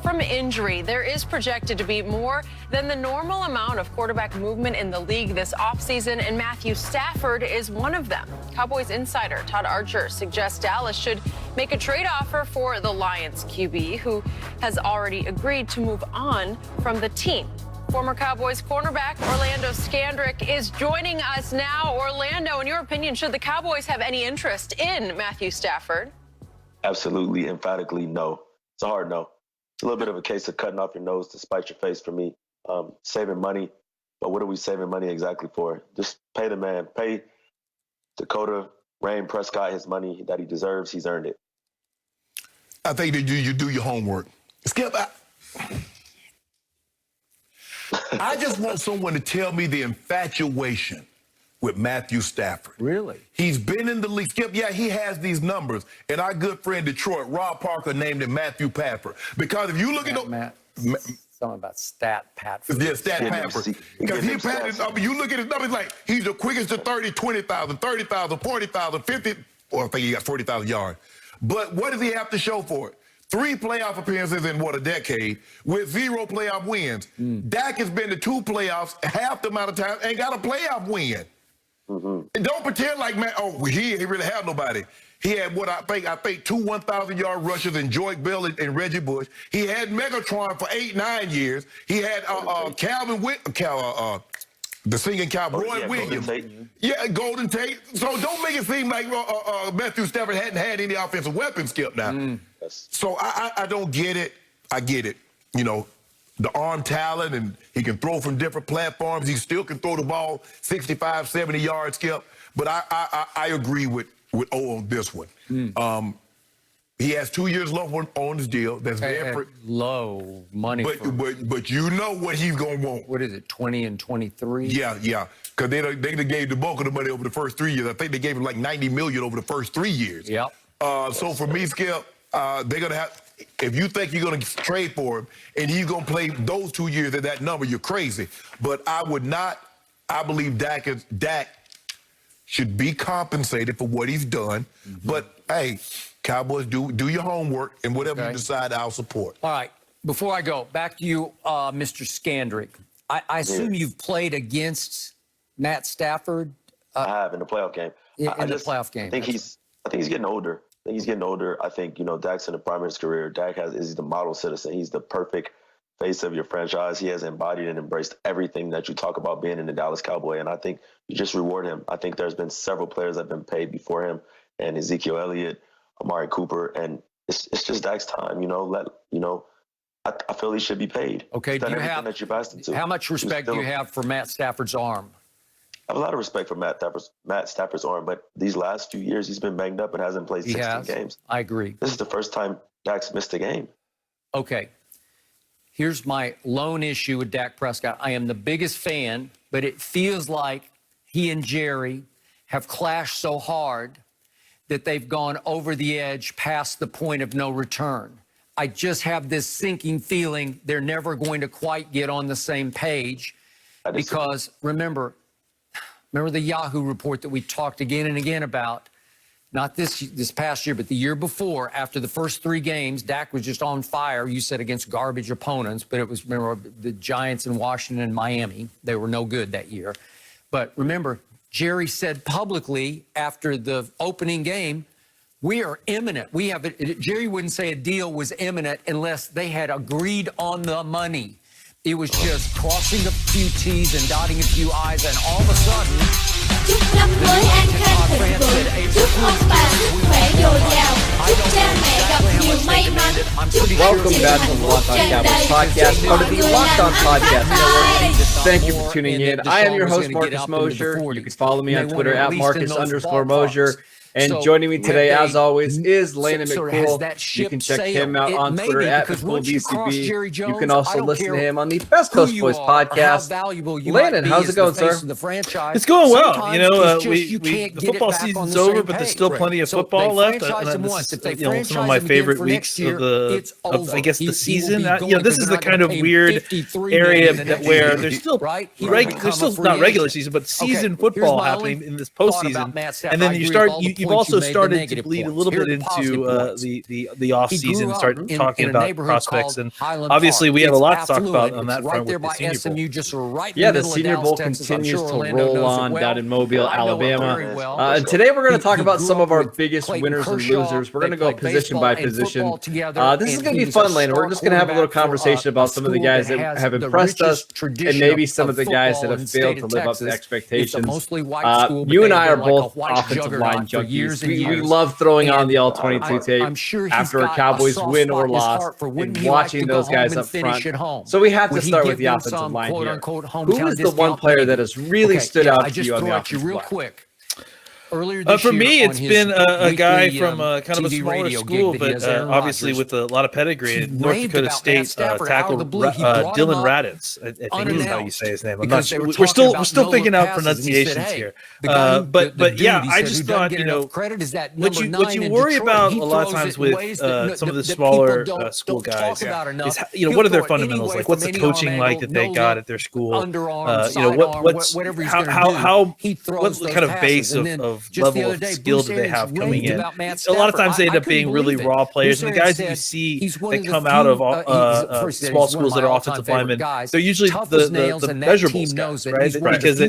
from injury. There is projected to be more than the normal amount of quarterback movement in the league this offseason, and Matthew Stafford is one of them. Cowboys insider Todd Archer suggests Dallas should make a trade offer for the Lions QB, who has already agreed to move on from the team. Former Cowboys cornerback Orlando Scandrick is joining us now. Orlando, in your opinion, should the Cowboys have any interest in Matthew Stafford? Absolutely, emphatically no. It's a hard no. It's a little bit of a case of cutting off your nose to spite your face for me. Saving money, but what are we saving money exactly for? Just pay the man. Pay Dakota Dak Prescott his money that he deserves. He's earned it. I think that you do your homework. Skip, I just want someone to tell me the infatuation with Matthew Stafford. Really? He's been in the league. Skip, yeah, he has these numbers. And our good friend Detroit, Rob Parker, named him Matthew Pafford. Because if you look at something about Stat Patford. Yeah, Stat Patford. Because you look at his numbers like he's the quickest to 30, 20,000, 30,000, 40,000, 50, or I think he got 40,000 yards. But what does he have to show for it? 3 playoff appearances in, a decade, with 0 playoff wins. Dak has been to 2 playoffs half the amount of time and got a playoff win. And don't pretend like, man, he ain't really have nobody. He had I think 2 1,000-yard rushes in Joyce Bell and Reggie Bush. He had Megatron for 8-9 years. He had the singing cowboy, Roy Williams. Golden Tate. So don't make it seem like Matthew Stafford hadn't had any offensive weapons, Skip, now. So I don't get it. I get it. You know, the arm talent, and he can throw from different platforms. He still can throw the ball 65, 70 yards, Skip. But I agree with O on this one. He has 2 years left on his deal. That's very low money. But you know what he's going to want. What is it, 20 and 23? Yeah. Because they gave the bulk of the money over the first 3 years. I think they gave him like $90 million over the first 3 years. Yep. So for me, Skip, they're going to have, if you think you're going to trade for him and he's going to play those 2 years at that number, you're crazy. But I believe Dak should be compensated for what he's done. But, hey, Cowboys, do your homework, and whatever you decide, I'll support. All right. Before I go, back to you, Mr. Scandrick. I assume you've played against Matt Stafford? I have in the playoff game. In the playoff game. I think he's getting older. I think, Dak's in the prime of his career. Dak is the model citizen. He's the perfect face of your franchise. He has embodied and embraced everything that you talk about being in the Dallas Cowboy, and I think you just reward him. I think there's been several players that have been paid before him, and Ezekiel Elliott, Amari Cooper, and it's just Dak's time. I feel he should be paid. Okay, do you have that you've asked him to. How much respect do you have for Matt Stafford's arm? I have a lot of respect for Matt Stafford's arm, but these last few years he's been banged up and hasn't played 16 games. I agree. This is the first time Dak's missed a game. Okay. Here's my lone issue with Dak Prescott. I am the biggest fan, but it feels like he and Jerry have clashed so hard that they've gone over the edge past the point of no return. I just have this sinking feeling they're never going to quite get on the same page because remember the Yahoo report that we talked again and again about, not this past year, but the year before, after the first 3 games, Dak was just on fire, you said, against garbage opponents, but it was, remember, the Giants in Washington and Miami. They were no good that year. But remember, Jerry said publicly after the opening game, we are imminent. Jerry wouldn't say a deal was imminent unless they had agreed on the money. It was just crossing a few T's and dotting a few I's, and all of a sudden, chúc năm mới an khang thịnh vượng, chúc ông bà sức khỏe dồi dào, chúc cha mẹ gặp nhiều may mắn, chúc Welcome back to the Locked On Cowboys podcast, part of the Locked On Podcast Network. Thank you for tuning in. I am your host, Marcus Mosher. You can follow me on Twitter at Marcus_Mosher. And joining me today, as always, is Landon McCool. You can check him out on Twitter at McCoolDCB. You can also listen to him on the Best Coast Boys podcast. Landon, how's it going, sir? It's going well. The football season's over, but there's still plenty of football left. Some of my favorite weeks of the season. This is the kind of weird area where there's still not regular season, but season football happening in this postseason, and then you you've also started to bleed a little bit into the off season, start talking about prospects, and obviously we have a lot to talk about on that front with the Senior Bowl. Yeah, the Senior Bowl continues to roll on down in Mobile, Alabama. And today we're going to talk about some of our biggest winners and losers. We're going to go position by position. This is going to be fun, Lane. We're just going to have a little conversation about some of the guys that have impressed us and maybe some of the guys that have failed to live up to expectations. You and I are both offensive line junkies. We love throwing on the All-22 tape after a Cowboys win or loss and watching those guys up front. So we have to start with the offensive line here. Who is the one player that has really stood out to you on the offensive line? For me, it's been a guy from kind of a smaller school, but obviously with a lot of pedigree. North Dakota State tackle Dylan Raditz. I think is how you say his name. I'm not sure. We're still figuring out pronunciations here. But yeah, I just thought, you know, what you worry about a lot of times with some of the smaller school guys is, you know, what are their fundamentals like? What's the coaching like that they got at their school? You know, what kind of base of level of skill do they have coming in? A lot of times they end up being really raw players, and the guys that you see that come out of small schools that are offensive linemen, they're usually the measurables guys, right? Because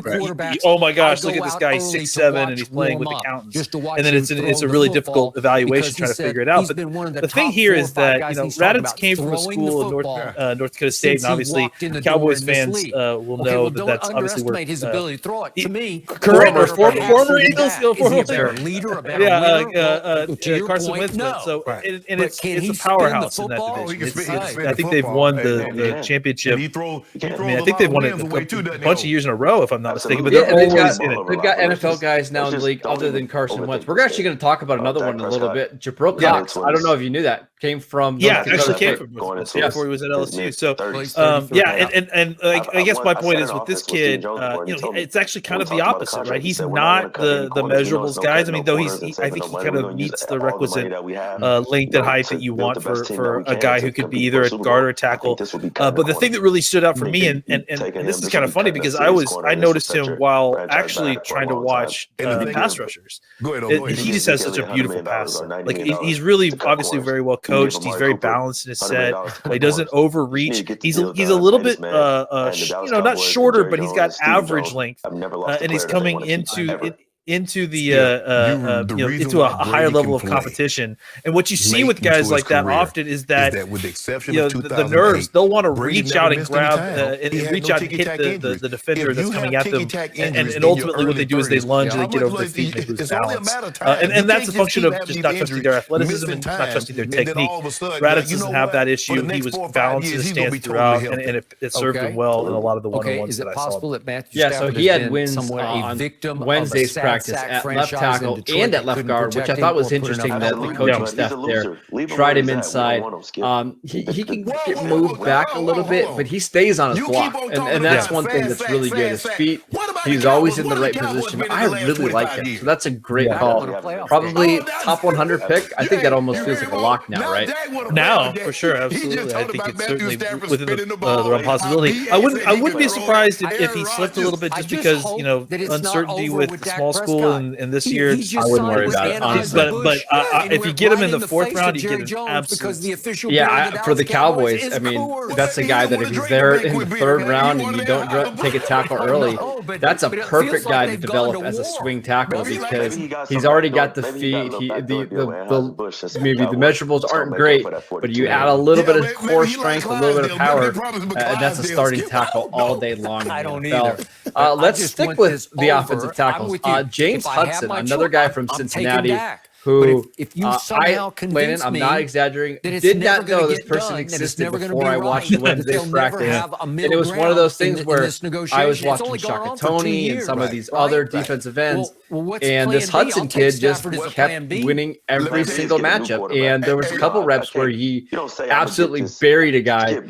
oh my gosh, look at this guy, 6'7", and he's playing with accountants, and then it's a really difficult evaluation trying to figure it out. But the thing here is that, you know, Raditz came from a school in North Dakota State, and obviously Cowboys fans will know that that's obviously where current or former Eagles. Carson Wentz. So and it's a powerhouse in that division. I think they've won the championship. I mean, I think they've won it a bunch of years in a row, if I'm not mistaken. But they're always in it. They've got NFL guys now in the league other than Carson Wentz. We're actually going to talk about another one in a little bit. Jabril Cox. I don't know if you knew that. Came from actually came from before he was at LSU. So I guess my point is with this kid, you know, it's actually kind of the opposite, right? He's not the measurables guys. I mean, though I think he kind of meets the requisite length and height that you want for a guy who could be either a guard or a tackle. But the thing that really stood out for me, and this is kind of funny because I noticed him while actually trying to watch pass rushers. He just has such a beautiful pass. Like he's really obviously very well coached. He's very balanced in his set. He doesn't overreach. He's a little bit you know, not shorter, but he's got average length, and he's coming into a higher level of competition. And what you see with guys like that often is that with the exception of the nerves, they'll want to reach out and grab and reach out and hit the defender that's coming at them. And ultimately what they do is they lunge and they get over their feet and they lose balance. And that's a function of just not trusting their athleticism and not trusting their technique. Raditz doesn't have that issue. He was balanced in his stance throughout, and it served him well in a lot of the one-on-ones that I saw. Yeah, so he had wins on Wednesday's practice at left tackle and at left guard, which I thought was interesting that the coaching staff there tried him inside. He can get moved back a little bit, but he stays on his block, and that's one thing that's really good. His feet, he's always in the right position. I really like him, so that's a great call. Probably top 100 pick. I think that almost feels like a lock now, right? Now, for sure, absolutely. I think it's certainly within the realm of possibility. I wouldn't be surprised if he slipped a little bit just because, you know, uncertainty with the small school and this year. I wouldn't worry about it, honestly. But if you get him in the fourth round, you get an absolute. Yeah, for the Cowboys, I mean, that's a guy that if he's there in the third round and you don't take a tackle early, that's a perfect guy to develop as a swing tackle because he's already got the feet. Maybe the measurables aren't great, but you add a little bit of core strength, a little bit of power, and that's a starting tackle all day long. I don't either. Let's stick with the offensive tackles. James Hudson, another guy from Cincinnati, who Landon, I'm not exaggerating, did not know this person existed before I watched Wednesday's practice. And it was one of those things where I was watching Shaka Toney and some of these other defensive ends, and this Hudson kid just kept winning every single matchup. And there was a couple reps where he absolutely buried a guy.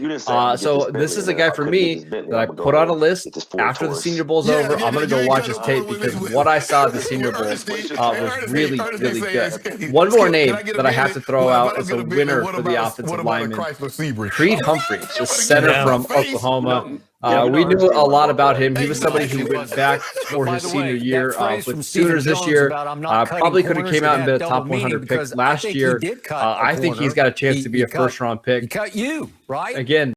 So this is a guy for me that I put on a list after the Senior Bowl's over. I'm going to go watch his tape because what I saw at the Senior Bowl was really, really good. One more name that I have to throw out as a winner for the offensive lineman, Creed Humphrey, the center from Oklahoma. We knew a lot about him. He was somebody who went back for his senior year with Sooners this year. Probably could have came out and been a top 100 pick last year. I think he's got a chance to be a first-round pick. He cut you, right? Again,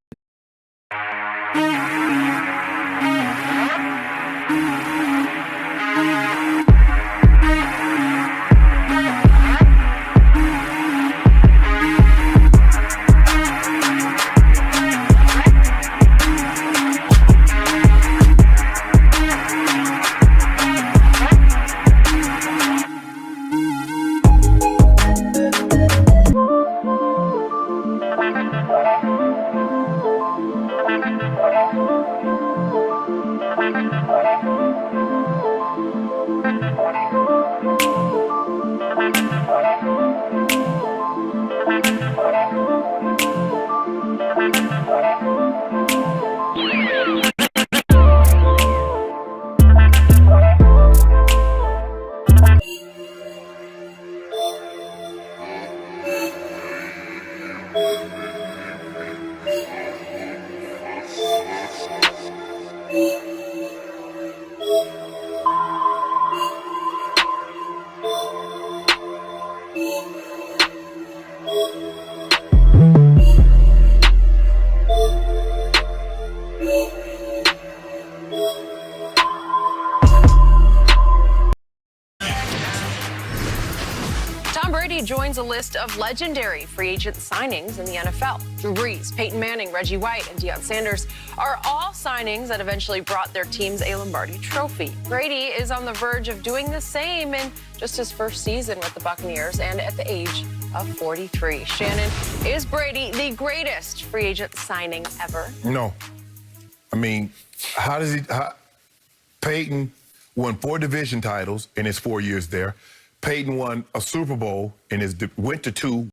Tom Brady joins a list of legendary free agent signings in the NFL. Drew Brees, Peyton Manning, Reggie White, and Deion Sanders are all signings that eventually brought their teams a Lombardi trophy. Brady is on the verge of doing the same in just his first season with the Buccaneers and at the age of 43. Shannon, is Brady the greatest free agent signing ever? No. I mean, Peyton won 4 division titles in his 4 years there. Peyton won a Super Bowl went to 2.